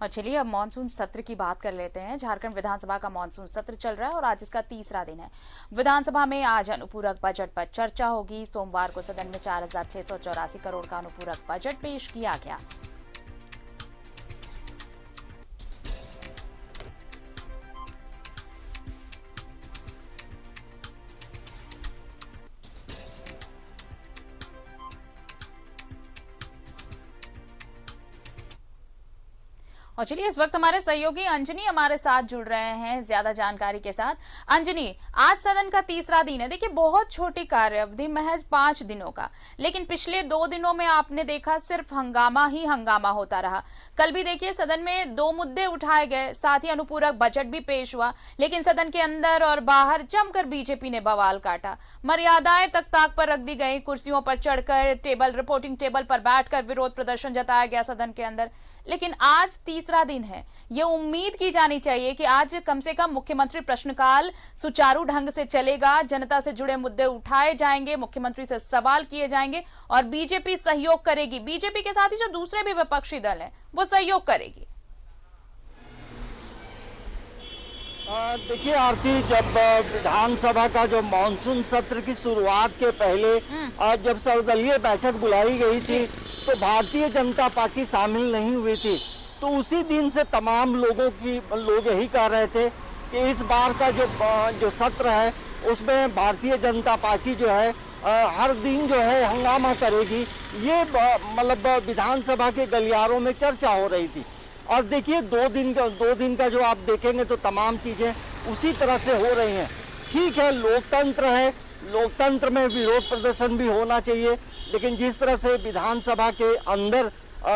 और चलिए अब मॉनसून सत्र की बात कर लेते हैं। झारखंड विधानसभा का मॉनसून सत्र चल रहा है और आज इसका तीसरा दिन है। विधानसभा में आज अनुपूरक बजट पर चर्चा होगी। सोमवार को सदन में 4,684 करोड़ का अनुपूरक बजट पेश किया गया। और चलिए इस वक्त हमारे सहयोगी अंजनी हमारे साथ जुड़ रहे हैं ज्यादा जानकारी के साथ। अंजनी, आज सदन का तीसरा दिन है। देखिए, बहुत छोटी कार्य अवधि, महज 5 दिनों का, लेकिन पिछले 2 दिनों में आपने देखा सिर्फ हंगामा ही हंगामा होता रहा। कल भी देखिए सदन में 2 मुद्दे उठाए गए, साथ ही अनुपूरक बजट भी पेश हुआ, लेकिन सदन के अंदर और बाहर जमकर बीजेपी ने बवाल काटा। मर्यादाएं तक ताक पर रख दी गई। कुर्सियों पर चढ़कर रिपोर्टिंग टेबल पर बैठकर विरोध प्रदर्शन जताया गया सदन के अंदर। लेकिन आज तीसरा दिन है, ये उम्मीद की जानी चाहिए कि आज कम से कम मुख्यमंत्री प्रश्नकाल सुचारू ढंग से चलेगा, जनता से जुड़े मुद्दे उठाए जाएंगे, मुख्यमंत्री से सवाल किए जाएंगे और बीजेपी सहयोग करेगी। बीजेपी के साथ ही जो दूसरे भी विपक्षी दल हैं वो सहयोग करेगी। देखिए आरती, जब विधानसभा का जो मानसून सत्र की शुरुआत के पहले जब सर्वदलीय बैठक बुलाई गई थी तो भारतीय जनता पार्टी शामिल नहीं हुई थी। तो उसी दिन से तमाम लोग यही कह रहे थे कि इस बार का जो सत्र है उसमें भारतीय जनता पार्टी जो है हर दिन जो है हंगामा करेगी। ये मतलब विधानसभा के गलियारों में चर्चा हो रही थी। और देखिए 2 दिन का जो आप देखेंगे तो तमाम चीज़ें उसी तरह से हो रही हैं। ठीक है, लोकतंत्र है, लोकतंत्र में विरोध प्रदर्शन भी होना चाहिए, लेकिन जिस तरह से विधानसभा के अंदर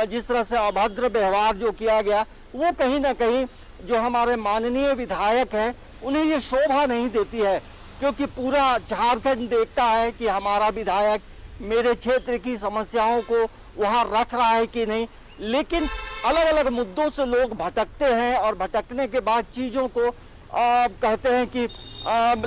जिस तरह से अभद्र व्यवहार जो किया गया, वो कहीं ना कहीं जो हमारे माननीय विधायक हैं उन्हें ये शोभा नहीं देती है, क्योंकि पूरा झारखंड देखता है कि हमारा विधायक मेरे क्षेत्र की समस्याओं को वहाँ रख रहा है कि नहीं। लेकिन अलग अलग मुद्दों से लोग भटकते हैं और भटकने के बाद चीज़ों को कहते हैं कि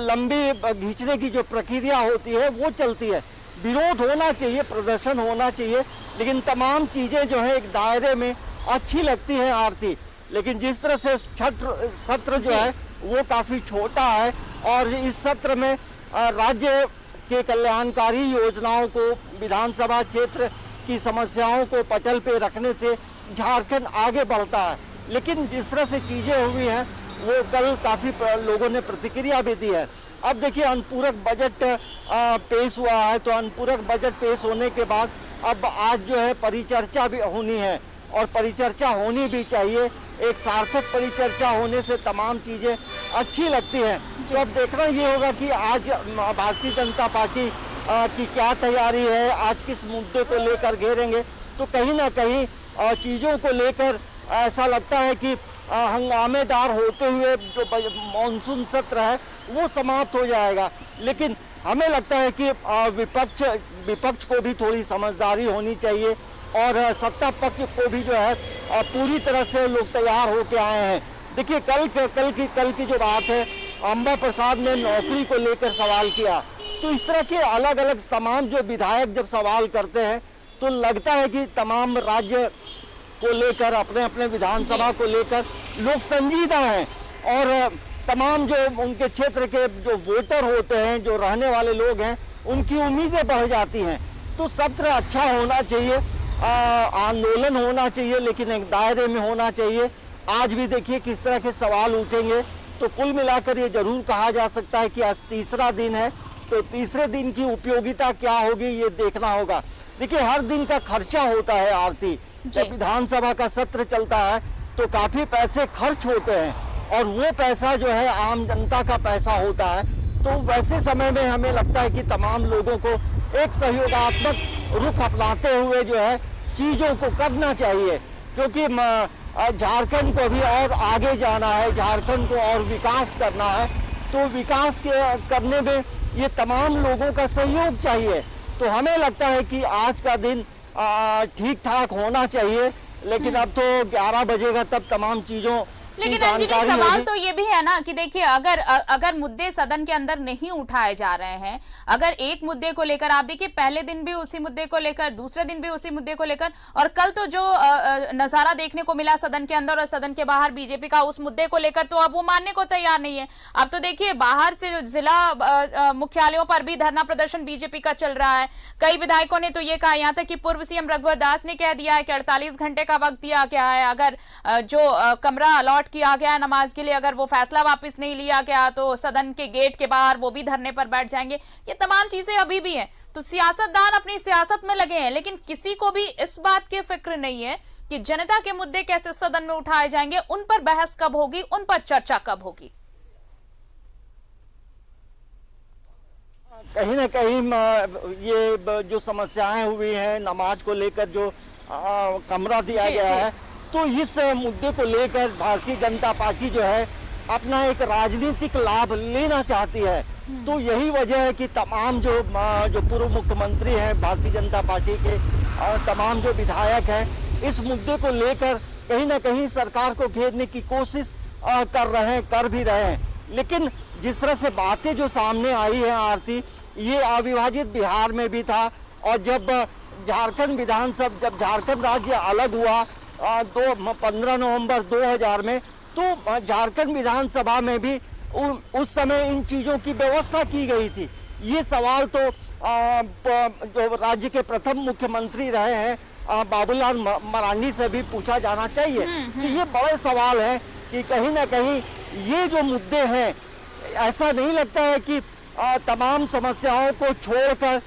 लंबी खींचने की जो प्रक्रिया होती है वो चलती है। विरोध होना चाहिए, प्रदर्शन होना चाहिए, लेकिन तमाम चीज़ें जो है एक दायरे में अच्छी लगती हैं आरती। लेकिन जिस तरह से सत्र जो है वो काफ़ी छोटा है और इस सत्र में राज्य के कल्याणकारी योजनाओं को, विधानसभा क्षेत्र की समस्याओं को पटल पे रखने से झारखंड आगे बढ़ता है। लेकिन जिस तरह से चीज़ें हुई हैं वो कल काफ़ी लोगों ने प्रतिक्रिया भी दी है। अब देखिए अनुपूरक बजट पेश हुआ है, तो अनुपूरक बजट पेश होने के बाद अब आज जो है परिचर्चा भी होनी है और परिचर्चा होनी भी चाहिए। एक सार्थक परिचर्चा होने से तमाम चीज़ें अच्छी लगती हैं। तो अब देखना ये होगा कि आज भारतीय जनता पार्टी की क्या तैयारी है, आज किस मुद्दे को लेकर घेरेंगे। तो कहीं ना कहीं चीज़ों को लेकर ऐसा लगता है कि हंगामेदार होते हुए जो मानसून सत्र है वो समाप्त हो जाएगा। लेकिन हमें लगता है कि विपक्ष को भी थोड़ी समझदारी होनी चाहिए और सत्ता पक्ष को भी जो है पूरी तरह से लोग तैयार होकर आए हैं। देखिए कल की जो बात है, अंबा प्रसाद ने नौकरी को लेकर सवाल किया, तो इस तरह के अलग अलग तमाम जो विधायक जब सवाल करते हैं तो लगता है कि तमाम राज्य को लेकर, अपने अपने विधानसभा को लेकर लोग संजीदा हैं और तमाम जो उनके क्षेत्र के जो वोटर होते हैं, जो रहने वाले लोग हैं, उनकी उम्मीदें बढ़ जाती हैं। तो सत्र अच्छा होना चाहिए, आंदोलन होना चाहिए, लेकिन एक दायरे में होना चाहिए। आज भी देखिए किस तरह के सवाल उठेंगे। तो कुल मिलाकर ये जरूर कहा जा सकता है कि आज तीसरा दिन है, तो तीसरे दिन की उपयोगिता क्या होगी ये देखना होगा। देखिए हर दिन का खर्चा होता है आरती, जब विधानसभा का सत्र चलता है तो काफी पैसे खर्च होते हैं और वो पैसा जो है आम जनता का पैसा होता है। तो वैसे समय में हमें लगता है कि तमाम लोगों को एक सहयोगात्मक रुख अपनाते हुए जो है चीज़ों को करना चाहिए, क्योंकि झारखंड को भी और आगे जाना है, झारखंड को और विकास करना है। तो विकास करने में ये तमाम लोगों का सहयोग चाहिए। तो हमें लगता है कि आज का दिन ठीक ठाक होना चाहिए, लेकिन अब तो 11 बजेगा तब तमाम चीज़ों लेकिन अंजलि सवाल तो ये भी है ना कि देखिए अगर मुद्दे सदन के अंदर नहीं उठाए जा रहे हैं, अगर एक मुद्दे को लेकर आप देखिए पहले दिन भी उसी मुद्दे को लेकर, दूसरे दिन भी उसी मुद्दे को लेकर, और कल तो जो नजारा देखने को मिला सदन के अंदर और सदन के बाहर बीजेपी का उस मुद्दे को लेकर, तो अब वो मानने को तैयार नहीं है। अब तो देखिए बाहर से जिला मुख्यालयों पर भी धरना प्रदर्शन बीजेपी का चल रहा है। कई विधायकों ने तो ये कहा, यहाँ तक कि पूर्व सीएम रघुवर दास ने कह दिया है कि 48 घंटे का वक्त दिया गया है, अगर जो कमरा अलॉट किया गया है नमाज के लिए, अगर वो फैसला वापस नहीं लिया गया तो सदन के गेट के बाहर वो भी धरने पर बैठ जाएंगे। ये तमाम चीजें अभी भी हैं। तो सियासतदान अपनी सियासत में लगे हैं, लेकिन किसी को भी इस बात की फिक्र नहीं है कि जनता के मुद्दे कैसे सदन में उठाए जाएंगे, उन पर बहस कब होगी, उन पर चर्चा कब होगी। कहीं ना कहीं ये जो समस्याएं हुई हैं नमाज को लेकर, जो कमरा दिया गया है, तो इस मुद्दे को लेकर भारतीय जनता पार्टी जो है अपना एक राजनीतिक लाभ लेना चाहती है। तो यही वजह है कि तमाम जो पूर्व मुख्यमंत्री हैं भारतीय जनता पार्टी के, तमाम जो विधायक हैं, इस मुद्दे को लेकर कहीं ना कहीं सरकार को घेरने की कोशिश कर रहे हैं, कर भी रहे हैं। लेकिन जिस तरह से बातें जो सामने आई है आरती, ये अविभाजित बिहार में भी था, और जब जब झारखंड राज्य अलग हुआ 15 नवंबर 2000 में, तो झारखंड विधानसभा में भी उस समय इन चीजों की व्यवस्था की गई थी। ये सवाल तो जो राज्य के प्रथम मुख्यमंत्री रहे हैं बाबूलाल मरांडी से भी पूछा जाना चाहिए। तो ये बड़े सवाल है कि कहीं ना कहीं ये जो मुद्दे हैं, ऐसा नहीं लगता है कि तमाम समस्याओं को छोड़कर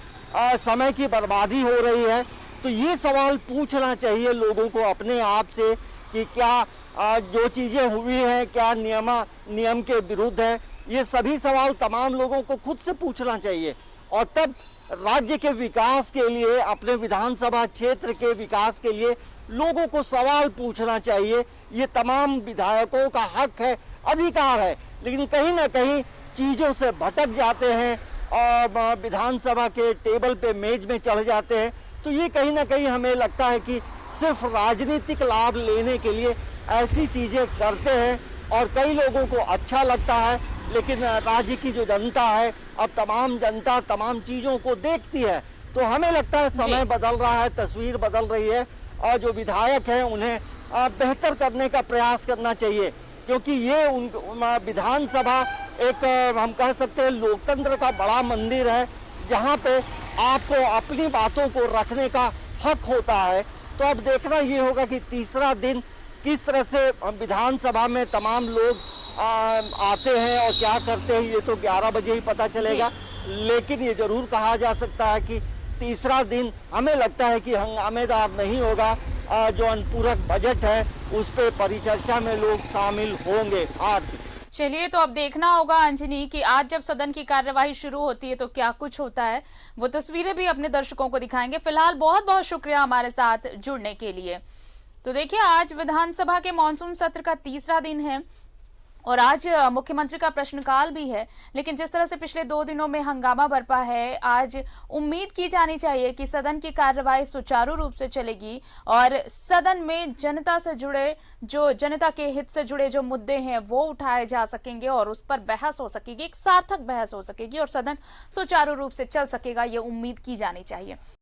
समय की बर्बादी हो रही है। तो ये सवाल पूछना चाहिए लोगों को अपने आप से कि क्या जो चीजें हुई हैं क्या नियम के विरुद्ध है। ये सभी सवाल तमाम लोगों को खुद से पूछना चाहिए, और तब राज्य के विकास के लिए, अपने विधानसभा क्षेत्र के विकास के लिए लोगों को सवाल पूछना चाहिए। ये तमाम विधायकों का हक है, अधिकार है, लेकिन कहीं ना कहीं चीजों से भटक जाते हैं और विधानसभा के टेबल पे, मेज में चढ़ जाते हैं। तो ये कहीं ना कहीं हमें लगता है कि सिर्फ राजनीतिक लाभ लेने के लिए ऐसी चीजें करते हैं, और कई लोगों को अच्छा लगता है। लेकिन राज्य की जो जनता है, अब तमाम जनता तमाम चीजों को देखती है। तो हमें लगता है समय बदल रहा है, तस्वीर बदल रही है, और जो विधायक हैं उन्हें बेहतर करने का प्रयास करना चाहिए, क्योंकि ये विधानसभा एक हम कह सकते हैं लोकतंत्र का बड़ा मंदिर है, जहाँ पे आपको अपनी बातों को रखने का हक होता है। तो अब देखना ये होगा कि तीसरा दिन किस तरह से विधानसभा में तमाम लोग आते हैं और क्या करते हैं, ये तो 11 बजे ही पता चलेगा। लेकिन ये जरूर कहा जा सकता है कि तीसरा दिन हमें लगता है कि हंगामेदार नहीं होगा। जो अनुपूरक बजट है उस पे परिचर्चा में लोग शामिल होंगे। चलिए, तो अब देखना होगा अंजनी कि आज जब सदन की कार्यवाही शुरू होती है तो क्या कुछ होता है, वो तस्वीरें भी अपने दर्शकों को दिखाएंगे। फिलहाल बहुत बहुत शुक्रिया हमारे साथ जुड़ने के लिए। तो देखिए, आज विधानसभा के मॉनसून सत्र का तीसरा दिन है और आज मुख्यमंत्री का प्रश्नकाल भी है। लेकिन जिस तरह से पिछले 2 दिनों में हंगामा बरपा है, आज उम्मीद की जानी चाहिए कि सदन की कार्यवाही सुचारू रूप से चलेगी और सदन में जनता से जुड़े, जो जनता के हित से जुड़े जो मुद्दे हैं वो उठाए जा सकेंगे और उस पर बहस हो सकेगी, एक सार्थक बहस हो सकेगी और सदन सुचारू रूप से चल सकेगा, ये उम्मीद की जानी चाहिए।